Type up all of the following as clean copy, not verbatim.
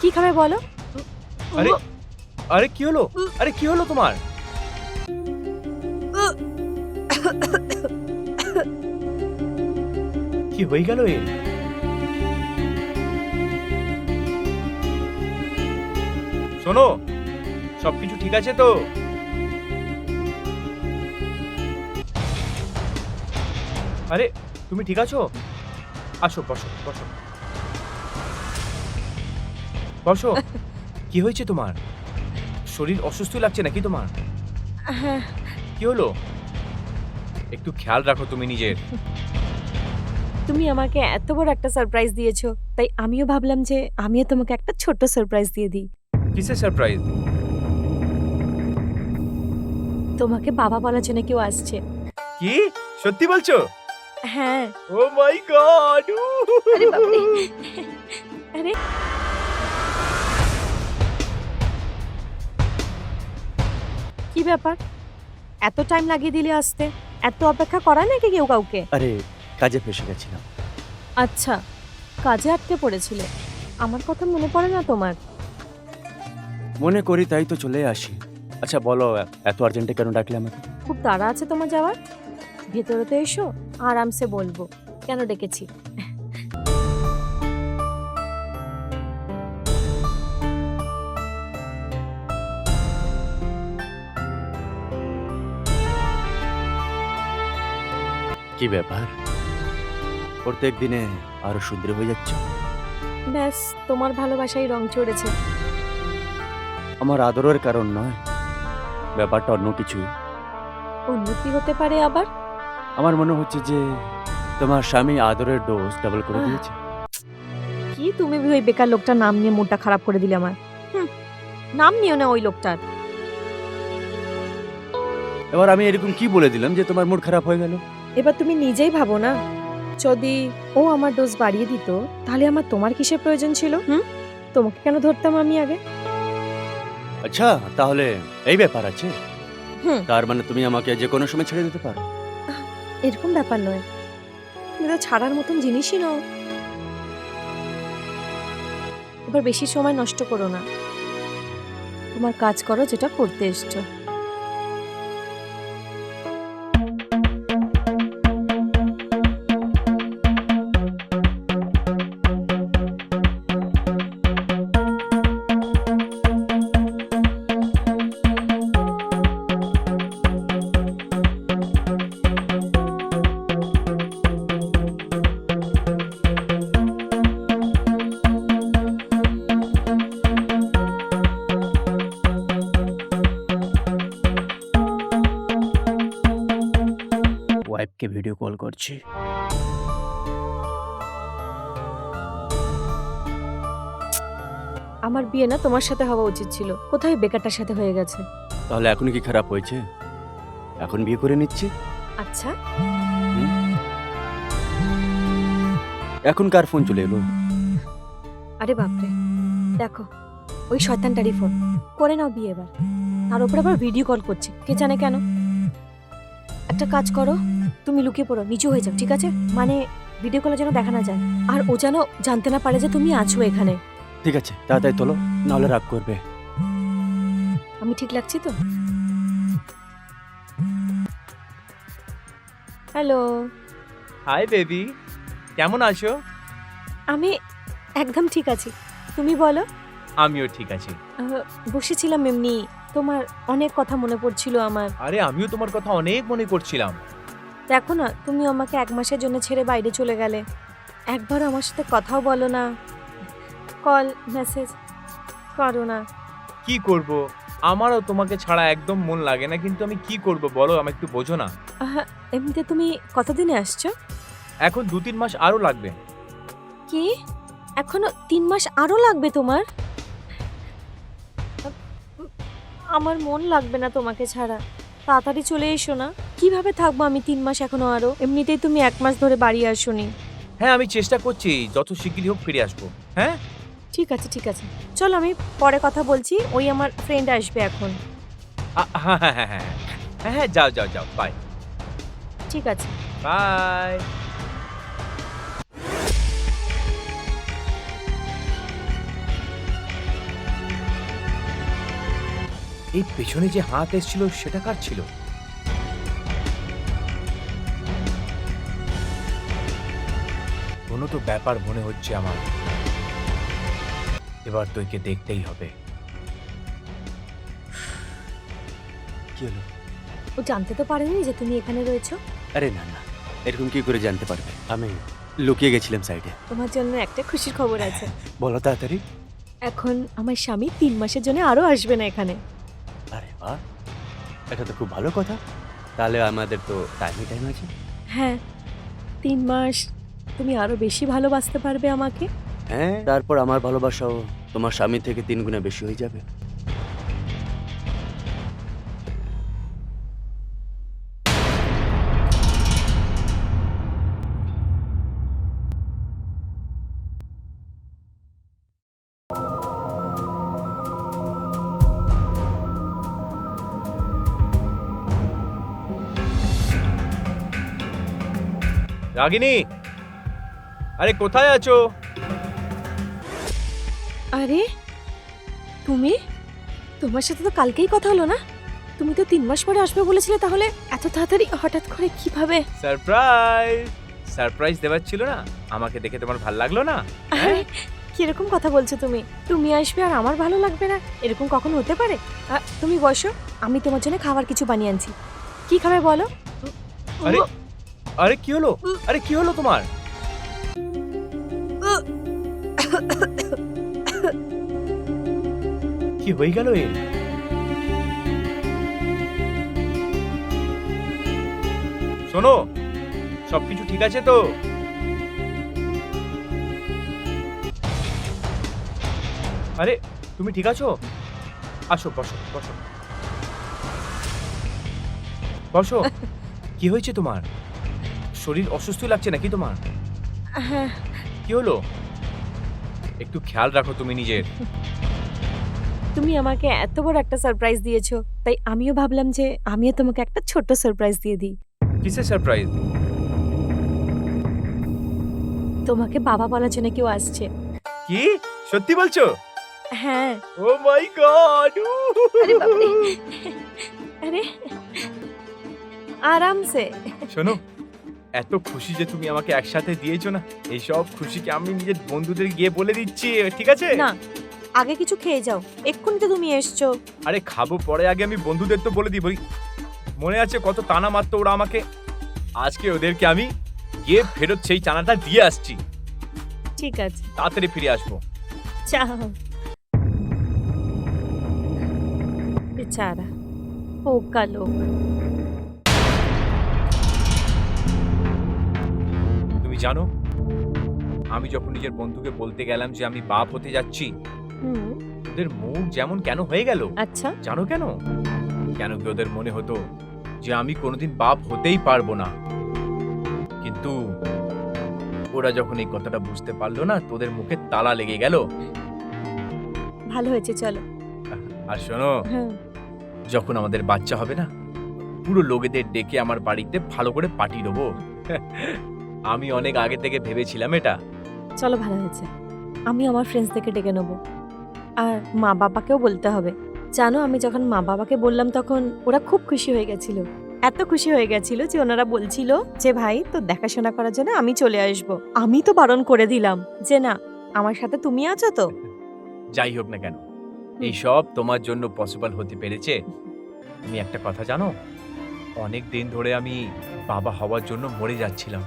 কি খাবে বলো? আরে আরে কি হলো? আরে কি হলো তোমার? কি হয়ে গেল এর? শোনো, সবকিছু ঠিক আছে তো? আরে তুমি ঠিক আছো? আসো, বসো বসো বসো। কি হয়েছে তোমার? শরীর অসুস্থ লাগছে নাকি তোমার? হ্যাঁ। কি হলো? একটু খেয়াল রাখো তুমি নিজের। তুমি আমাকে এত বড় একটা সারপ্রাইজ দিয়েছো, তাই আমিও ভাবলাম যে আমিও তোমাকে একটা ছোট্ট সারপ্রাইজ দিয়ে দিই। কিসের সারপ্রাইজ? তোমাকে বাবা বলার জন্য কেউ আসছে। কি সত্যি বলছো? হ্যাঁ। ও মাই গড! আরে বাবারে। আরে কি ব্যাপার, এত টাইম লাগিয়ে দিলে আসতে? এত অপেক্ষা করা নাকি কেউ কাউকে? আরে কাজে ফেসে গেছিলাম। আচ্ছা, কাজে আটকে পড়েছিলে। আমার কথা মনে পড়ে না তোমার? মনে করি তাই তো চলে আসি। আচ্ছা বলো, এত আর্জেন্টে কেন ডাকলে আমাকে? খুব তাড়া আছে তোমার যাওয়ার? ভেতরে তো এসো, আরামসে বলবো কেন ডেকেছি। কি ব্যাপার, প্রত্যেক দিনে আরো সুন্দর হয়ে যাচ্ছে। ব্যাস, তোমার ভালোবাসাই রং চড়েছে। আমার আদরের কারণ নয়, ব্যাপারটা অন্য কিছুই। অন্য কি হতে পারে আবার? আমার মনে হচ্ছে যে তোমার স্বামী আদরের ডোজ ডাবল করে দিয়েছে। কি তুমি ওই বেকার লোকটার নাম নিয়ে মুডটা খারাপ করে দিলে আমার। নাম নিও না ওই লোকটার। এবার আমি এরকম কি বলে দিলাম যে তোমার মুড খারাপ হয়ে গেল? এবার তুমি নিজেই ভাবো না, যদি ও আমার ডোজ বাড়িয়ে দিত তাহলে আমার তোমার কিসের প্রয়োজন ছিল? তোমাকে কেন ধরতাম আমি আগে? আচ্ছা তাহলে এই ব্যাপার আছে। হুম। তার মানে তুমি আমাকে যে কোনো সময় ছেড়ে দিতে পারো? এরকম ব্যাপার নয়, তুমি তো ছাড়ার মতন জিনিসই নও। এবার বেশি সময় নষ্ট করো না, তোমার কাজ করো যেটা করতে এসছো। ওয়াইফকে ভিডিও কল করছি। আমার বিয়ে না তোমার সাথে হওয়া উচিত ছিল, কোথায় বেকারটার সাথে হয়ে গেছে। তাহলে এখন কি খারাপ হয়েছে? এখন বিয়ে করে নিচ্ছি। আচ্ছা, এখন কার ফোন চলে এলো? আরে বাপরে, দেখো ওই শয়তানটারই ফোন। করে নাও বিয়ে এবার। তার উপর আবার ভিডিও কল করছে, কে জানে কেন। একটা কাজ করো, তুমি লুকিয়ে পড়ো, নিচু হয়ে যাও, ঠিক আছে? মানে ভিডিও কলে যেন দেখা না যায়, আর ও যেন জানতে না পারে যে তুমি আছো এখানে। ঠিক আছে তাড়াতাড়ি তোলো, নাহলে রাগ করবে। আমি ঠিক লাগছি তো? হ্যালো। হাই বেবি, কেমন আছো? আমি একদম ঠিক আছি, তুমি বলো। আমিও ঠিক আছি। বসেছিলাম এমনি, তোমার অনেক কথা মনে পড়ছিল আমার। আরে আমিও তোমার কথা অনেক মনে করছিলাম। দেখো না, তুমি আমাকে 1 মাসের জন্য ছেড়ে বাইরে চলে গেলে, একবার আমার সাথে কথাও বলো না, কল মেসেজ করো না। কি করব, আমারও তোমাকে ছাড়া একদম মন লাগে না, কিন্তু আমি কি করব বলো, আমি একটু বোঝো না। এমনিতে তুমি কতদিনে আসছো? এখন 2-3 মাস আরো লাগবে। কি, এখনো 3 মাস আরো লাগবে তোমার? আমার মন লাগবে না তোমাকে ছাড়া, তাড়াতাড়ি চলে এসো না। কিভাবে থাকবো আমি 3 মাস এখনো আরো? এমনিতেই তুমি 1 মাস ধরে বাড়ি আসোনি। হ্যাঁ আমি চেষ্টা করছি, যত শিগগিরই হোক ফিরে আসবো। হ্যাঁ ঠিক আছে ঠিক আছে, চলো আমি পরে কথা বলছি, ওই আমার ফ্রেন্ড আসবে এখন। হ্যাঁ হ্যাঁ হ্যাঁ হ্যাঁ হ্যাঁ হ্যাঁ, যাও যাও যাও, বাই ঠিক আছে। বাই। এই পেছনে যে হাত এসেছিল সেটা কার ছিল? কোনো তো ব্যাপার মনে হচ্ছে আমার। এবার তোকে দেখতেই হবে। কি হলো? ও জানতে তো পারেনি যে তুমি এখানে রয়েছো। আরে না না, এরকম কি করে জানতে পারবে? আমি লুকিয়ে গেছিলাম সাইডে। তোমার জন্য একটা খুশির খবর আছে। বলো তাড়াতাড়ি। এখন আমার স্বামী 3 মাসের জন্য আরো আসবে না এখানে। আরে বাহ, এটা তো খুব ভালো কথা। তাহলে আমাদের তো টাইম আছে। হ্যাঁ, 3 মাস তুমি আরো বেশি ভালোবাসতে পারবে আমাকে। হ্যাঁ, তারপর আমার ভালোবাসাও তোমার স্বামী থেকে 3 গুণে বেশি হয়ে যাবে। রাগিনী, আরে কোথায় আছো? আরে তুমি, তোমার সাথে তো কালকেই কথা হলো না? তুমি তো 3 মাস পরে আসবে বলেছিলে, তাহলে এত তাড়াতাড়ি হঠাৎ করে কিভাবে? সারপ্রাইজ! সারপ্রাইজ দেওয়ার ছিল না? আমাকে দেখে তোমার ভাল লাগলো না? আরে কিরকম কথা বলছো তুমি? তুমি আসবে আর আমার ভালো লাগবে না, এরকম কখন হতে পারে? তুমি বসো, আমি তোমার জন্য খাবার কিছু বানিয়ে আনছি। কি খাবে বলো? আরে আরে কি হলো? আরে কি হলো তোমার? কি হয়ে গেল এর? শোনো, সবকিছু ঠিক আছে তো? আরে তুমি ঠিক আছো? আসো, বসো বসো বসো। কি হয়েছে তোমার? শরীর অসুস্থ লাগছে নাকি তোমার? হ্যাঁ, কি হলো? একটু খেয়াল রাখো তুমি নিজের। তুমি আমাকে এত বড় একটা সারপ্রাইজ দিয়েছো, তাই আমিও ভাবলাম যে আমিও তোমাকে একটা ছোট্ট সারপ্রাইজ দিয়ে দিই। কিসের সারপ্রাইজ? তোমাকে বাবা বলার জন্য কেউ আসছে। কি সত্যি বলছো? হ্যাঁ। ও মাই গড! আরে বাপরে, আরে আরামসে। শোনো, এত খুশি যে তুমি আমাকে একসাথে দিয়েছো না, এই সব খুশিকে আমি নিজের বন্ধুদের গিয়ে বলে দিচ্ছি, ঠিক আছে? না, আগে কিছু খেয়ে যাও, এক্ষুনি তো তুমি এসছো। আরে খাবো পরে, আগে আমি বন্ধুদের তো বলে দিবই। মনে আছে কত টানা মারতো ওরা আমাকে? আজকে ওদেরকে আমি গিয়ে ফেরত সেই চানাটা দিয়ে আসছি। ঠিক আছে, তাড়াতাড়ি ফিরে আসবো। চাও। বেচারা পোকা লোক। তুমি জানো, আমি যখন নিজের বন্ধুকে বলতে গেলাম যে আমি বাপ হতে যাচ্ছি, হুম, ওদের মুখ যেমন কেন হয়ে গেল। আচ্ছা, জানো কেন? কেন কি ওদের মনে হতো যে আমি কোনোদিন বাপ হতেই পারবো না। কিন্তু ওরা যখন এই কথাটা বুঝতে পারলো না, তোদের মুখে তালা লেগে গেল। ভালো হয়েছে, চলো। আর শোনো, হ্যাঁ, যখন আমাদের বাচ্চা হবে না, পুরো লোকেদের ডেকে আমার বাড়িতে ভালো করে পার্টি দেবো। আমি অনেক আগে থেকে ভেবেছিলাম এটা। চলো, ভালো হয়েছে। আমি আমার ফ্রেন্ডসদেরকে ডেকে নেবো, আর মা বাবাকেও বলতে হবে। জানো, আমি যখন মা বাবাকে বললাম তখন ওরা খুব খুশি হয়ে গেছিল। এত খুশি হয়ে গেছিল যে ওনারা বলছিল যে ভাই, তো দেখাশোনা করার জন্য আমি চলে আসব। আমি তো বারণ করে দিলাম যে না, আমার সাথে তুমি আছো তো। যাই হোক না কেন, এই সব তোমার জন্য পসিবল হতে পেরেছে। তুমি একটা কথা জানো, অনেক দিন ধরে আমি বাবা হওয়ার জন্য মরে যাচ্ছিলাম,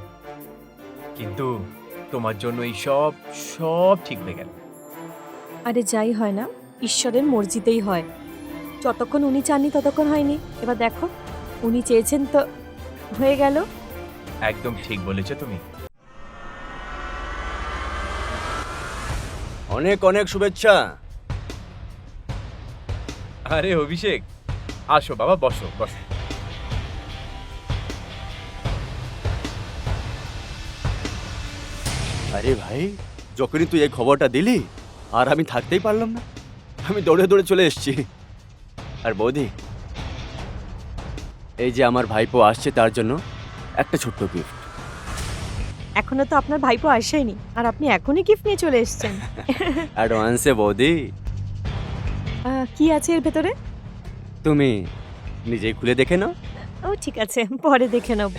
কিন্তু তোমার জন্য এই সব সব ঠিক হয়ে গেল। আরে যাই হয় না, ঈশ্বরের মর্জিতেই হয়। যতক্ষণ উনি চাননি ততক্ষণ হয়নি। এবার দেখো, উনি চেয়েছেন তো হয়ে গেল। একদম ঠিক বলেছো তুমি। অনেক অনেক শুভেচ্ছা। আরে অভিষেক, আসো বাবা, বসো বসো। আরে ভাই, যখনই তুই এই খবরটা দিলি আর আমি থাকতেই পারলাম না, আমি দৌড়ে দৌড়ে চলে এসেছি। আর বৌদি, এই যে আমার ভাইপো আসছে তার জন্য একটা ছোট্ট গিফট। এখনো তো আপনার ভাইপো আসেনি, আর আপনি এখনই গিফট নিয়ে চলে এসেছেন। অ্যাডভান্সে বৌদি। কি আছে এর ভেতরে? তুমি নিজেই খুলে দেখে নাও। ও ঠিক আছে, পরে দেখে নেব।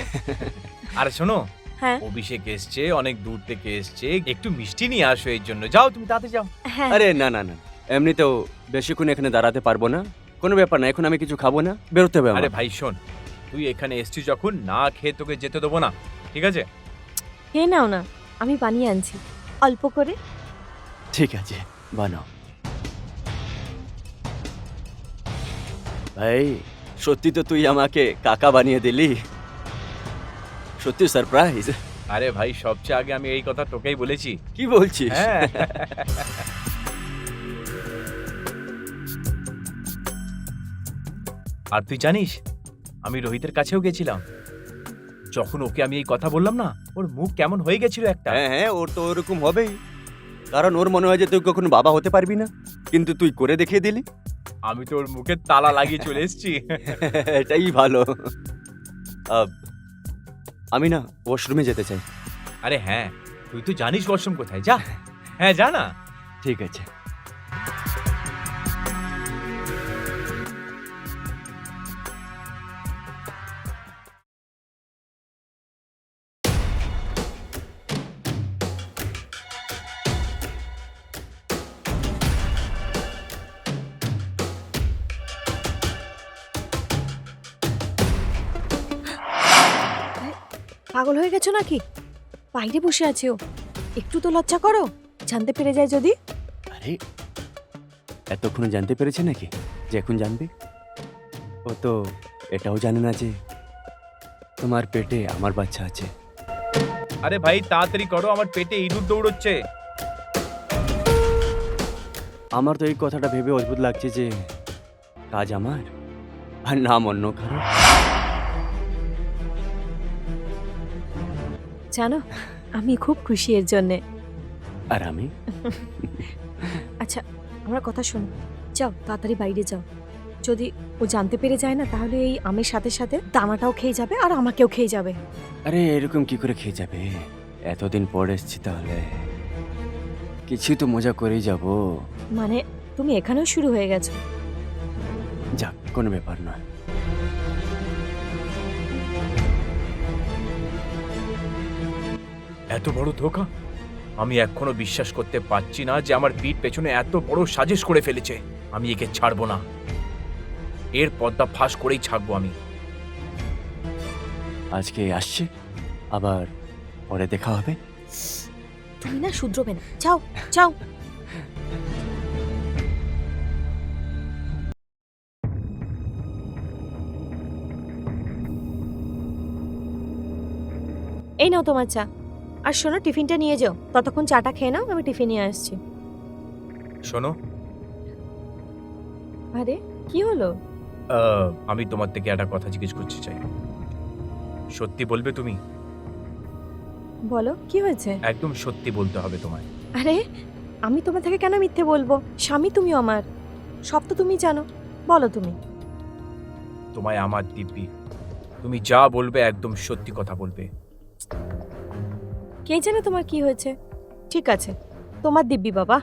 আর শোনো, হ্যাঁ অভিষেক এসছে, অনেক দূর থেকে এসছে, একটু মিষ্টি নিয়ে আসো এর জন্য। যাও তুমি তাড়াতাড়ি যাও। হ্যাঁ। আরে না না না, এমনিতেও বেশিক্ষণ এখানে দাঁড়াতে পারবো না। কোনো ব্যাপার না, এখন আমি কিছু খাবো না, বেরোতে হবে আরে আমার। ভাই শোন, তুই এখানে এসছিস যখন, না খেয়ে তোকে যেতে দেবো না, ঠিক আছে? খেয়ে নাও না, আমি বানিয়ে আনছি অল্প করে। ঠিক আছে, বানাও। ভাই সত্যি তো তুই আমাকে কাকা বানিয়ে দিলি, সত্যি সারপ্রাইজ। আরে ভাই, সবচেয়ে আগে আমি এই কথা তোকেই বলেছি। কি বলছিস? হ্যাঁ। আর তুই জানিস, আমি রোহিতের কাছেও গেছিলাম। যখন ওকে আমি এই কথা বললাম না, ওর মুখ কেমন হয়ে গেছিল একটা। হ্যাঁ হ্যাঁ, ওর তো ওরকম হবেই, কারণ ওর মনে হয় যে তুই কখনো বাবা হতে পারবি না, কিন্তু তুই করে দেখিয়ে দিলি। আমি তো ওর মুখে তালা লাগিয়ে চলে এসেছি। এটাই ভালো। আমি না ওয়াশরুমে যেতে চাই। আরে হ্যাঁ, তুই তো জানিস ওয়াশরুম কোথায়, যা। হ্যাঁ যা না। ঠিক আছে। পাগল হয়ে গেছো নাকি? বাইরে বসে আছে ও, একটু তো লজ্জা করো, জানতে পেরে যায় যদি। আরে এতক্ষণ জানতে পেরেছে নাকি যে এখন জানবে? ও তো এটাও জানে না যে তোমার পেটে আমার বাচ্চা আছে। আরে ভাই তাড়াতাড়ি করো, আমার পেটে ইঁদুর দৌড়চ্ছে। আমার তো এই কথাটা ভেবে অদ্ভুত লাগছে যে কাজ আমার আর নাম অন্য কারো। জানো, আমি খুব খুশি এর জন্যে। আর আমি আচ্ছা, আমার কথা শোনো, যাও তাড়াতাড়ি বাইরে যাও। যদি ও জানতে পেরে যায় না, তাহলে এই আমের সাথে সাথে দানাটাও খেয়ে যাবে আর আমাকেও খেয়ে যাবে। আরে এরকম কি করে খেয়ে যাবে? এতদিন পর এসছি, তাহলে কিছু তো মজা করেই যাব। মানে তুমি এখানেও শুরু হয়ে গেছো? যাক, কোনো ব্যাপার নয়। এত বড় ধোঁকা! আমি এখনো বিশ্বাস করতে পারছি না যে আমার পিঠ পেছনে এত বড় সাজিশ করে ফেলেছে। আমি একে ছাড়বো না, এর পর্দা ফাঁস করেই ছাড়বো আমি। আজকে আসছে, আবার পরে দেখা হবে। তুমি না শুধরবে না, যাও যাও। এই নাও তোমার চা, আর শোনো টিফিনটা নিয়ে যাও। ততক্ষণ চাটা খেয়ে নাও, আমি টিফিন নিয়ে আসছি। শোনো, আরে কি হলো? আমি তোমার থেকে একটা কথা জিজ্ঞেস করতে চাই। সত্যি বলবে তুমি? বলো কি হয়েছে? একদম সত্যি বলতে হবে তোমায়। আরে আমি তোমার থেকে কেন মিথ্যে বলবো? স্বামী তুমি আমার, সব তো তুমি জানো। বলো তুমি। তোমায় আমার দিব্যি, তুমি যা বলবে একদম সত্যি কথা বলবে। কে জানে তোমার কি হয়েছে? ঠিক আছে, তোমার দিব্যি বাবা,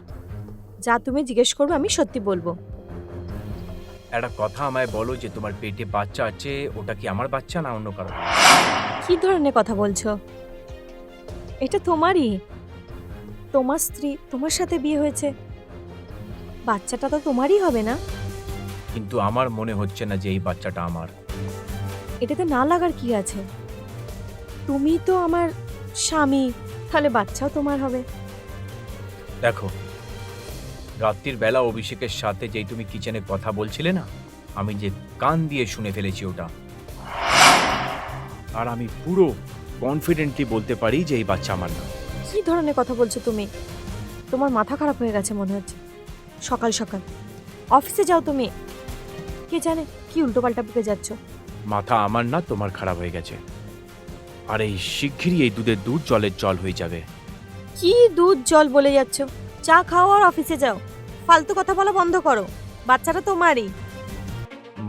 যা তুমি জিজ্ঞেস করবে আমি সত্যি বলবো। একটা কথা আমায় বলো, যে তোমার পেটে বাচ্চা আছে, ওটা কি আমার বাচ্চা না অন্য কারো? কি ধরনের কথা বলছো? এটা তোমারই, তোমার স্ত্রী, তোমার সাথে বিয়ে হয়েছে, বাচ্চাটা তো তোমারই হবে না? কিন্তু আমার মনে হচ্ছে না যে এই বাচ্চাটা আমার। এটাতে না লাগার কি আছে? তুমি তো আমার স্বামী, তাহলে বাচ্চাও তোমার হবে। দেখো, রাত্রির বেলা অভিষেকের সাথে যেই তুমি কিচেনে কথা বলছিলে না, আমি যে কান দিয়ে শুনে ফেলেছি ওটা। আর আমি পুরো কনফিডেন্টলি বলতে পারি যে এই বাচ্চা আমার না। কি ধরনের কথা বলছো তুমি? তোমার মাথা খারাপ হয়ে গেছে মনে হচ্ছে। সকাল সকাল অফিসে যাও তুমি, কে জানে কি উল্টোপাল্টা বকে যাচ্ছ। মাথা আমার না, তোমার খারাপ হয়ে গেছে। আর এই শিগগিরই এই দুধের দুধ জলের জল হয়ে যাবে। কি দুধ জল বলে যাচ্ছ? চা খাও আর অফিসে যাও, ফালতু কথা বলা বন্ধ করো। বাচ্চাটা তোমারই।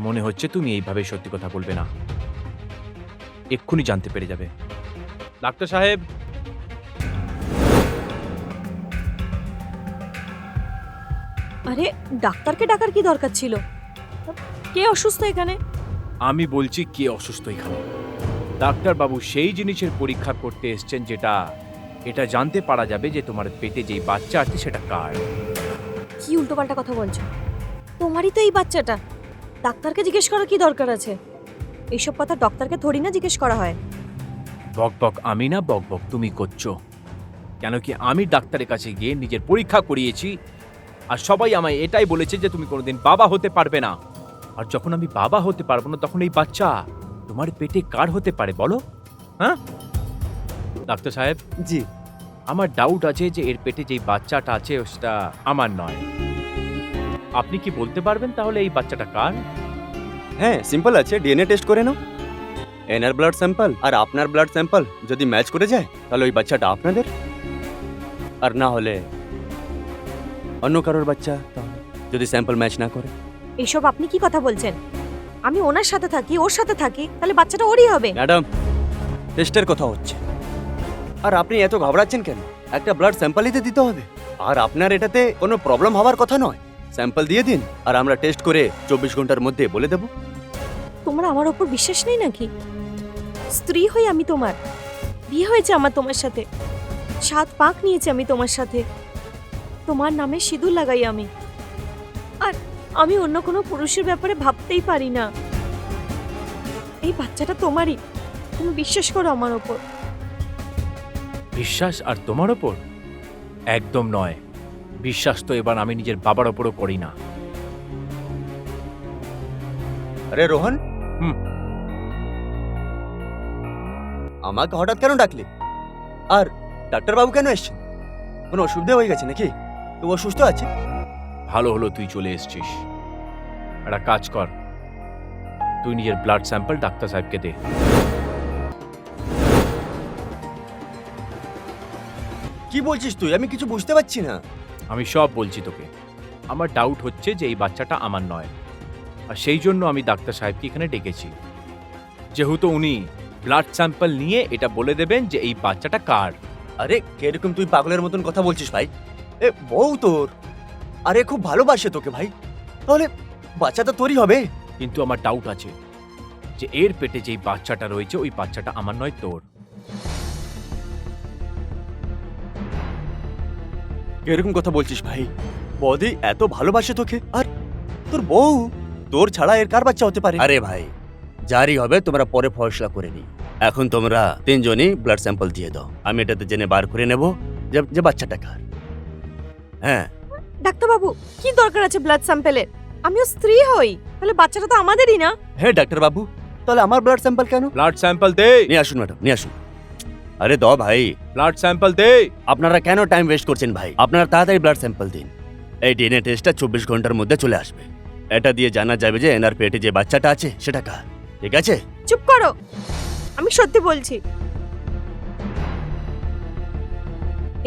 মনে হচ্ছে তুমি এইভাবে সত্যি কথা বলবে না, এক্ষুনি জানতে পেরে যাবে। ডাক্তার সাহেব, আরে ডাক্তারকে ডাকার কি দরকার ছিল? কে অসুস্থ এখানে? আমি বলছি কে অসুস্থ এখানে। ডাক্তার বাবু সেই জিনিসের পরীক্ষা করতে এসছেন যেটা এটা জানতে পারা যাবে যে তোমার পেটে যেই বাচ্চা আছে সেটা কার। কি উল্টোপাল্টা কথা বলছো? তোমারই তো এই বাচ্চাটা। ডাক্তারকে জিজ্ঞেস করার কি দরকার আছে? এইসব কথা ডক্টরকে থোড়ি না জিজ্ঞেস করা হয়। বক বক আমি না, বক বক তুমি করছো। কেন কি আমি ডাক্তারের কাছে গিয়ে নিজের পরীক্ষা করিয়েছি, আর সবাই আমায় এটাই বলেছে যে তুমি কোনোদিন বাবা হতে পারবে না। আর যখন আমি বাবা হতে পারবো না তখন এই বাচ্চা তোমার পেটে কার হতে পারে বলো? হ্যাঁ ডাক্তার সাহেব, জি। আমার ডাউট আছে যে এর পেটে যেই বাচ্চাটা আছে সেটা আমার নয়। আপনি কি বলতে পারবেন তাহলে এই বাচ্চাটা কার? হ্যাঁ, সিম্পল আছে, ডিএনএ টেস্ট করে নাও। এনার ব্লাড স্যাম্পল আর আপনার ব্লাড স্যাম্পল যদি ম্যাচ করে যায় তাহলে ওই বাচ্চাটা আপনাদের, আর না হলে অন্য কারোর বাচ্চা। তাহলে যদি স্যাম্পল ম্যাচ না করে। এইসব আপনি কি কথা বলছেন? আমি ওনার সাথে থাকি, ওর সাথে থাকি, তাহলে বাচ্চাটা ওরই হবে। ম্যাডাম, টেস্টের কথা হচ্ছে, আর আপনি এত ঘাবড়াচ্ছেন কেন? একটা ব্লাড স্যাম্পলই তো দিতে হবে, আর আপনার এটাতে কোনো প্রবলেম হওয়ার কথা নয়। স্যাম্পল দিয়ে দিন আর আমরা টেস্ট করে 24 ঘন্টার মধ্যে বলে দেব। তোমার আমার ওপর বিশ্বাস নেই নাকি? স্ত্রী হই আমি তোমার, বিয়ে হয়েছে আমার তোমার সাথে, 7 পাক নিয়েছি আমি তোমার সাথে, তোমার নামে সিঁদুর লাগাই আমি, আর আমি অন্য কোনো পুরুষের ব্যাপারে ভাবতেই পারি না। এই বাচ্চাটা তোমারই, তুমি বিশ্বাস করো আমার ওপর। বিশ্বাস আর তোমার ওপর? একদম নয়। বিশ্বাস তো এবার আমি নিজের বাবার ওপরও করি না। আরে রোহন, হুম। আমাকে হঠাৎ কেন ডাকলি? আর ডাক্তার বাবু কেন এসছেন? কোনো অসুবিধা হয়ে গেছে নাকি? তো ও সুস্থ আছে? ভালো হলো তুই চলে এসেছিস। একটা কাজ কর, তুই নিজের ব্লাড স্যাম্পল ডাক্তার সাহেবকে দে। কি বলছিস তুই? আমি কিছু বুঝতে পারছি না। আমি সব বলছি তোকে। আমার ডাউট হচ্ছে যে এই বাচ্চাটা আমার নয়, আর সেই জন্য আমি ডাক্তার সাহেবকে এখানে ডেকেছি, যেহেতু উনি ব্লাড স্যাম্পল নিয়ে এটা বলে দেবেন যে এই বাচ্চাটা কার। আরে কিরকম তুই পাগলের মতন কথা বলছিস ভাই? এ বউ তোর, আরে খুব ভালোবাসে তোকে ভাই, তাহলে বাচ্চাটা তোরই হবে। কিন্তু আমার ডাউট আছে যে এর পেটে যেই বাচ্চাটা রয়েছে ওই বাচ্চাটা আমার নয়, তোর। কিরকম কথা বলছিস ভাই? বৌদি এত ভালোবাসে তোকে, আর তোর বউ, তোর ছাড়া এর কার বাচ্চা হতে পারে? আরে ভাই, যারই হবে তোমরা পরে ফয়সলা করে নি। এখন তোমরা তিনজনই ব্লাড স্যাম্পল দিয়ে দাও, আমি এটাতে জেনে বার করে নেব যে বাচ্চাটা কার। হ্যাঁ। ডাক্তারবাবু, কি দরকার আছে ব্লাড স্যাম্পেলের? আমিও স্ত্রী হই, তাহলে বাচ্চাটা তো আমাদেরই না। হ্যাঁ ডাক্তার বাবু, তাহলে আমার ব্লাড স্যাম্পল কেন? ব্লাড স্যাম্পল দে। নিয়ে আসুন ম্যাডাম, নিয়ে আসুন। আরে দাও ভাই, ব্লাড স্যাম্পল দে। আপনারা কেন টাইম ওয়েস্ট করছেন ভাই? আপনারা তাড়াতাড়ি ব্লাড স্যাম্পল দিন। এই ডিএনএ টেস্টটা 24 ঘন্টার মধ্যে চলে আসবে। এটা দিয়ে জানা যাবে যে এনার পেটে যে বাচ্চাটা আছে সেটা কার। ঠিক আছে? চুপ করো, আমি সত্যি বলছি।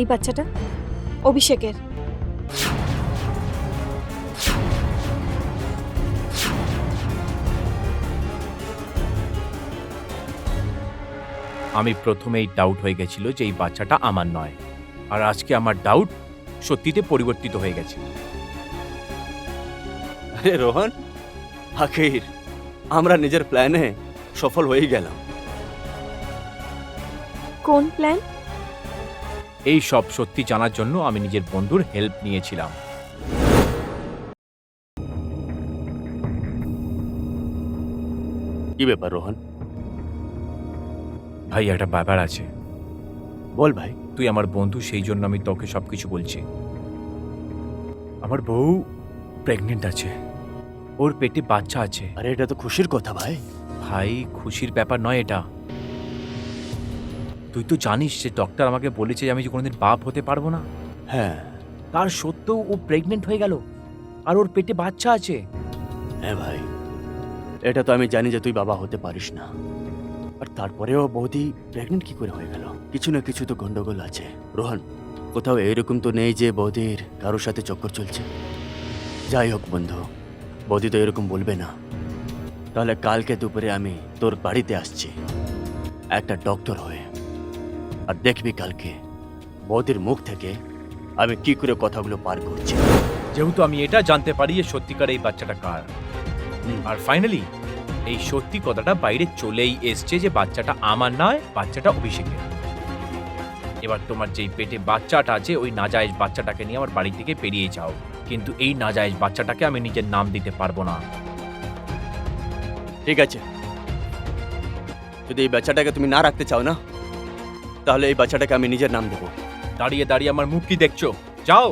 এই বাচ্চাটা অভিষেকের। আমি প্রথমেই ডাউট হয়ে গেছিল যে এই বাচ্চাটা আমার নয়, আর আজকে আমার ডাউট সত্যিতে পরিবর্তিত হয়ে গেছে। আরে রোহন, আখির আমরা নিজের প্ল্যানে সফল হয়ে গেলাম। কোন প্ল্যান? এই সব সত্যি জানার জন্য আমি নিজের বন্ধুর হেল্প নিয়েছিলাম। কি ব্যাপার রোহন? ভাই একটা ব্যাপার আছে। বল ভাই। তুই আমার বন্ধু, সেই জন্য আমি তোকে সবকিছু বলছি। আমার বউ প্রেগনেন্ট আছে, ওর পেটে বাচ্চা আছে। আরে এটা তো খুশির কথা ভাই। ভাই খুশির ব্যাপার নয় এটা। তুই তো জানিস যে ডক্টর আমাকে বলেছে যে আমি যে কোনোদিন বাপ হতে পারবো না। হ্যাঁ। তার সত্ত্বেও ও প্রেগনেন্ট হয়ে গেল, আর ওর পেটে বাচ্চা আছে। হ্যাঁ ভাই, এটা তো আমি জানি যে তুই বাবা হতে পারিস না, আর তারপরেও বৌদি প্রেগনেন্ট কি করে হয়ে গেল? কিছু না কিছু তো গন্ডগোল আছে রোহন। কোথাও এরকম তো নেই যে বৌদির কারোর সাথে চক্কর চলছে। যাই হোক বন্ধু, বৌদি তো এরকম বলবে না। তাহলে কালকে দুপুরে আমি তোর বাড়িতে আসছি একটা ডক্টর হয়ে, আর দেখবি কালকে বৌদির মুখ থেকে আমি কি করে কথাগুলো পার করছি। যেহেতু আমি এটা জানতে পারি যে সত্যিকার এই বাচ্চাটা কার, আর ফাইনালি এই সত্যি কথাটা বাইরে চলেই এসছে যে বাচ্চাটা আমার নয়, বাচ্চাটা অভিষেকের। এবার তোমার যেই পেটে বাচ্চাটা আছে ওই নাজায়েজ বাচ্চাটাকে নিয়ে আমার বাড়ি থেকে বেরিয়ে যাও, কিন্তু এই নাজায়েজ বাচ্চাটাকে আমি নিজের নাম দিতে পারবো না। ঠিক আছে, যদি এই বাচ্চাটাকে তুমি না রাখতে চাও না, তাহলে এই বাচ্চাটাকে আমি নিজের নাম দেবো। দাঁড়িয়ে দাঁড়িয়ে আমার মুখ কি দেখছো? যাও।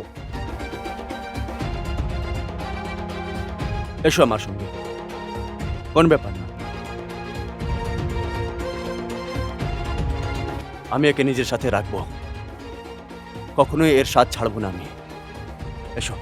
এসো আমার সঙ্গে, কোন ব্যাপার না, আমি একে নিজের সাথে রাখবো, কখনোই এর স্বাদ ছাড়বো না আমি। এসো।